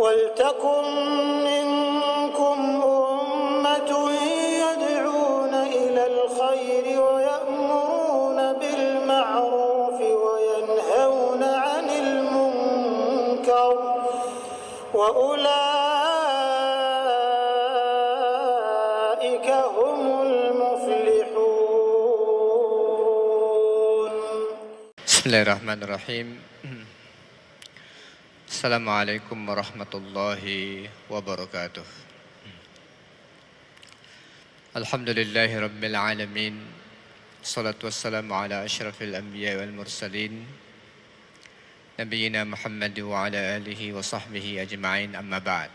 وَلْتَكُنْ مِنْكُمْ أُمَّةٌ يَدْعُونَ إِلَى الْخَيْرِ وَيَأْمُرُونَ بِالْمَعْرُوفِ وَيَنْهَوْنَ عَنِ الْمُنْكَرِ وَأُولَئِكَ هُمُ الْمُفْلِحُونَ. Bismillahirrahmanirrahim. Assalamualaikum warahmatullahi wabarakatuh. Alhamdulillahi rabbil alamin. Salatu wassalamu ala asyrafil anbiya wal mursalin Nabiyyina Muhammad wa ala alihi wa sahbihi ajma'in, amma ba'd.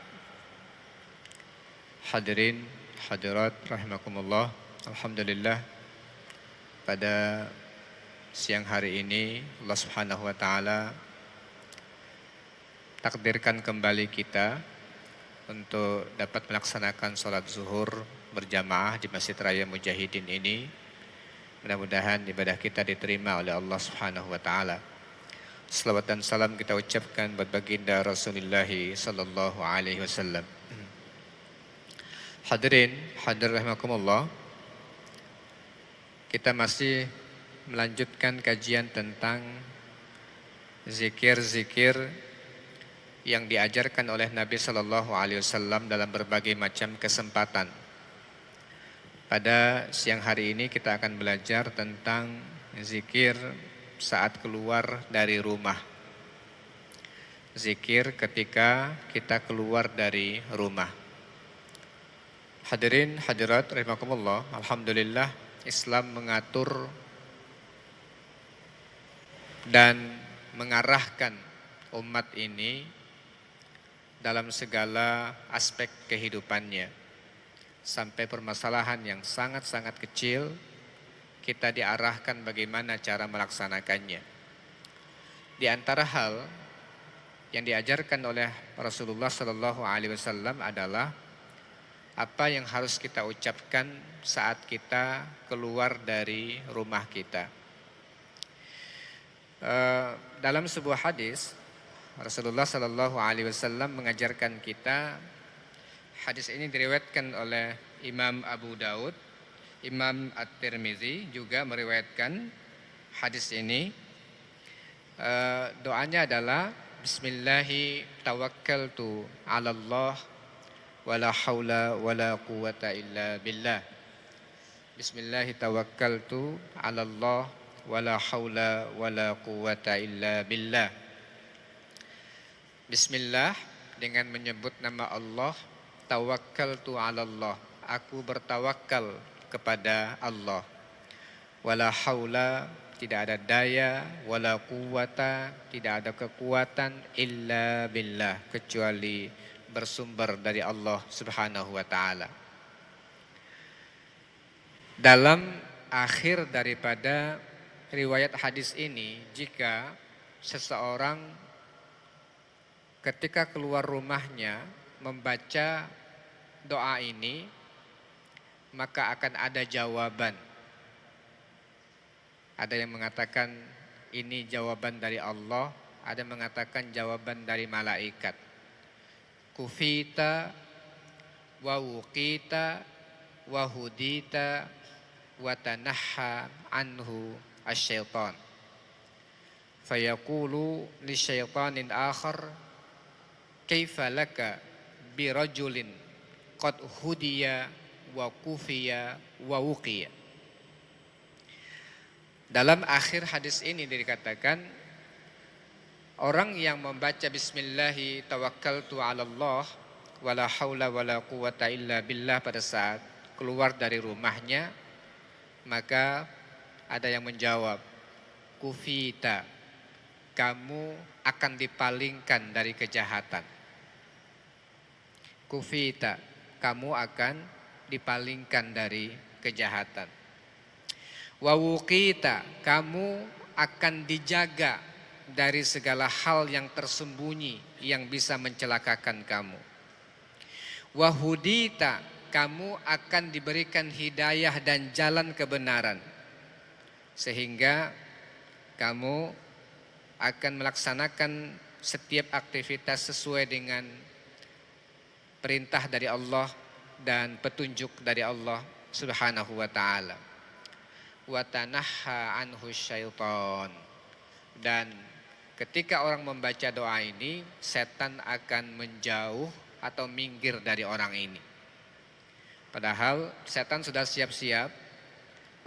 Hadirin, hadirat rahimakumullah. Alhamdulillah, pada siang hari ini Allah Subhanahu wa taala takdirkan kembali kita untuk dapat melaksanakan sholat zuhur berjamaah di Masjid Raya Mujahidin ini. Mudah-mudahan ibadah kita diterima oleh Allah Subhanahu wa taala. Selawat dan salam kita ucapkan buat baginda Rasulullah sallallahu alaihi wasallam. Hadirin, hadir rahimakumullah. Kita masih melanjutkan kajian tentang zikir-zikir yang diajarkan oleh Nabi Sallallahu Alaihi Wasallam dalam berbagai macam kesempatan. Pada siang hari ini kita akan belajar tentang zikir saat keluar dari rumah. Zikir ketika kita keluar dari rumah. Hadirin, hadirat rahimakumullah. Alhamdulillah, Islam mengatur dan mengarahkan umat ini dalam segala aspek kehidupannya. Sampai permasalahan yang sangat-sangat kecil, kita diarahkan bagaimana cara melaksanakannya. Di antara hal yang diajarkan oleh Rasulullah Sallallahu Alaihi Wasallam adalah apa yang harus kita ucapkan saat kita keluar dari rumah kita. Dalam sebuah hadis, Rasulullah Sallallahu Alaihi Wasallam mengajarkan kita. Hadis ini diriwayatkan oleh Imam Abu Daud, Imam At-Tirmizi juga meriwayatkan hadis ini. Doanya adalah Bismillahi tawakkaltu 'ala Allah wala haula wala quwata illa billah. Bismillahi tawakkaltu 'ala Allah wala haula wala quwata illa billah. Bismillah, dengan menyebut nama Allah. Tawakkaltu 'ala Allah, aku bertawakal kepada Allah. Wala haula, tidak ada daya, wala quwata, tidak ada kekuatan, illa billah, kecuali bersumber dari Allah Subhanahu wa taala. Dalam akhir daripada riwayat hadis ini, jika seseorang ketika keluar rumahnya membaca doa ini, maka akan ada jawaban. Ada yang mengatakan ini jawaban dari Allah, ada yang mengatakan jawaban dari malaikat. Kufita wa wuqita wa hudita wa tanahha anhu asyaitan. Fayaqulu li syaitanin akhar, kaifa laka birajulin qad hudiya wa kufiya wa wuqiya. Dalam akhir hadis ini dikatakan, orang yang membaca Bismillahi tawakkaltu 'ala Allah wala haula wala quwata illa billah pada saat keluar dari rumahnya, maka ada yang menjawab, kufita, kamu akan dipalingkan dari kejahatan. Kufita, kamu akan dipalingkan dari kejahatan. Wa wuqita, kamu akan dijaga dari segala hal yang tersembunyi yang bisa mencelakakan kamu. Wa hudita, kamu akan diberikan hidayah dan jalan kebenaran, sehingga kamu akan melaksanakan setiap aktivitas sesuai dengan perintah dari Allah dan petunjuk dari Allah Subhanahu wa taala. Wa tanahha anhu syaitan. Dan ketika orang membaca doa ini, setan akan menjauh atau minggir dari orang ini. Padahal setan sudah siap-siap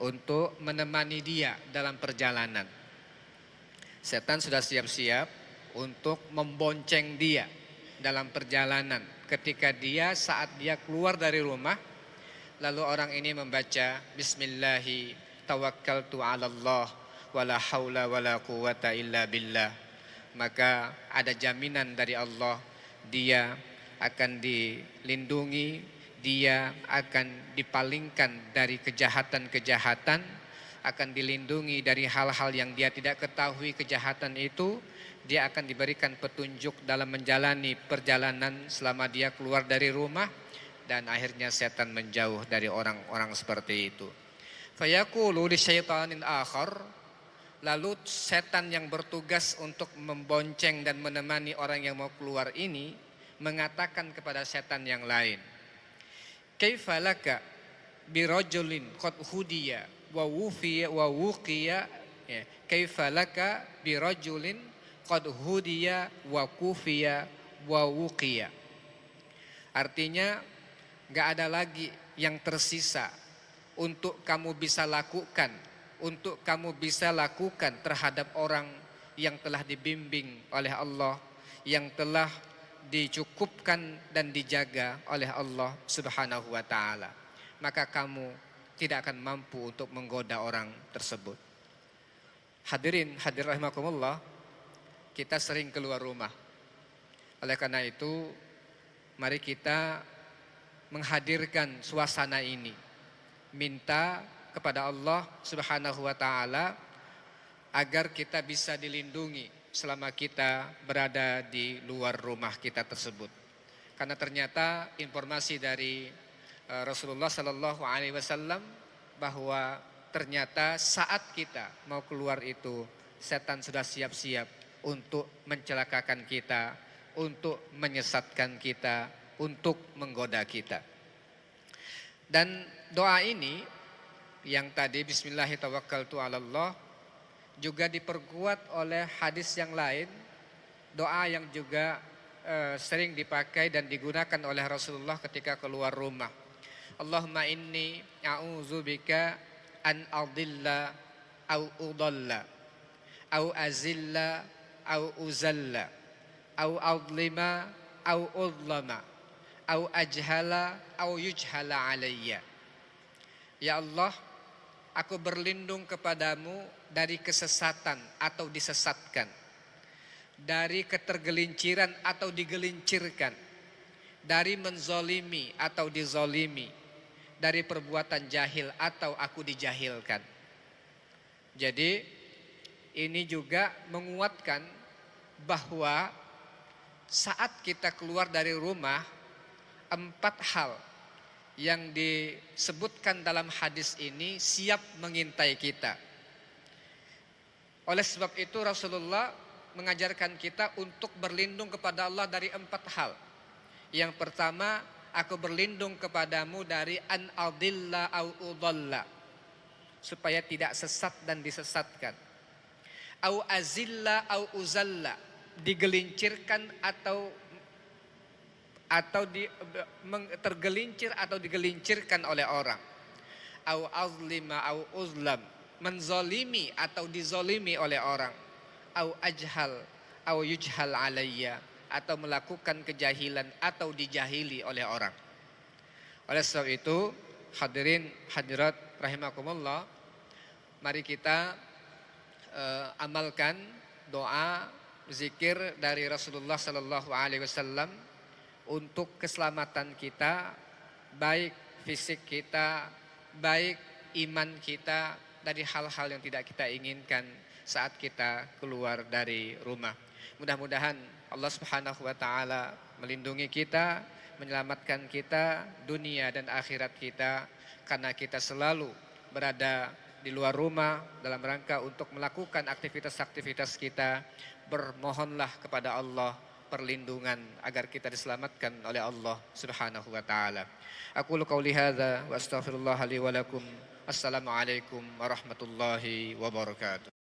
untuk menemani dia dalam perjalanan. Setan sudah siap-siap untuk membonceng dia dalam perjalanan. Ketika saat dia keluar dari rumah, lalu orang ini membaca Bismillahi tawakkaltu 'alallah wala haula wala quwata illa billah, maka ada jaminan dari Allah, dia akan dilindungi, dia akan dipalingkan dari kejahatan-kejahatan, akan dilindungi dari hal-hal yang dia tidak ketahui kejahatan itu. Dia akan diberikan petunjuk dalam menjalani perjalanan selama dia keluar dari rumah, dan akhirnya setan menjauh dari orang-orang seperti itu. Fayaqulu li syaitanin akhar, lalu setan yang bertugas untuk membonceng dan menemani orang yang mau keluar ini mengatakan kepada setan yang lain, kaifa laka birajulin qad hudiya wa wufiya wa wuqiya, kaifa laka birajulin qad hudiya wa kufiya wa wuqiya. Artinya gak ada lagi yang tersisa untuk kamu bisa lakukan, terhadap orang yang telah dibimbing oleh Allah, yang telah dicukupkan dan dijaga oleh Allah Subhanahu wa taala. Maka kamu tidak akan mampu untuk menggoda orang tersebut. Hadirin rahimakumullah, kita sering keluar rumah. Oleh karena itu, mari kita menghadirkan suasana ini. Minta kepada Allah Subhanahu wa taala agar kita bisa dilindungi selama kita berada di luar rumah kita tersebut. Karena ternyata informasi dari Rasulullah sallallahu alaihi wasallam bahwa ternyata saat kita mau keluar itu setan sudah siap-siap untuk mencelakakan kita, untuk menyesatkan kita, untuk menggoda kita. Dan doa ini yang tadi Bismillahirrahmanirrahim juga diperkuat oleh hadis yang lain, doa yang juga sering dipakai dan digunakan oleh Rasulullah ketika keluar rumah. Allahumma inni a'udzubika an adilla au udalla au azilla au uzalla au adlima au udlama au ajhala au yujhala alayya. Ya Allah, aku berlindung kepadamu dari kesesatan atau disesatkan, dari ketergelinciran atau digelincirkan, dari menzolimi atau dizolimi, dari perbuatan jahil atau aku dijahilkan. Jadi ini juga menguatkan bahwa saat kita keluar dari rumah, 4 hal yang disebutkan dalam hadis ini siap mengintai kita. Oleh sebab itu Rasulullah mengajarkan kita untuk berlindung kepada Allah dari 4 hal. Yang pertama, aku berlindung kepadamu dari an adilla au udalla, supaya tidak sesat dan disesatkan. Au azilla au uzalla, digelincirkan atau tergelincir atau digelincirkan oleh orang. Au azlima au uzlam, menzolimi atau dizolimi oleh orang. Au ajhal au yujhal alayya, atau melakukan kejahilan atau dijahili oleh orang. Oleh sebab itu, hadirin hadirat rahimakumullah, mari kita amalkan doa zikir dari Rasulullah sallallahu alaihi wasallam untuk keselamatan kita, baik fisik kita, baik iman kita, dari hal-hal yang tidak kita inginkan saat kita keluar dari rumah. Mudah-mudahan Allah Subhanahu wa taala melindungi kita, menyelamatkan kita dunia dan akhirat kita, karena kita selalu berada di luar rumah dalam rangka untuk melakukan aktivitas-aktivitas kita. Bermohonlah kepada Allah perlindungan agar kita diselamatkan oleh Allah Subhanahu wa taala. Aku qauli hadza wa astaghfirullah li wa lakum. Assalamualaikum warahmatullahi wabarakatuh.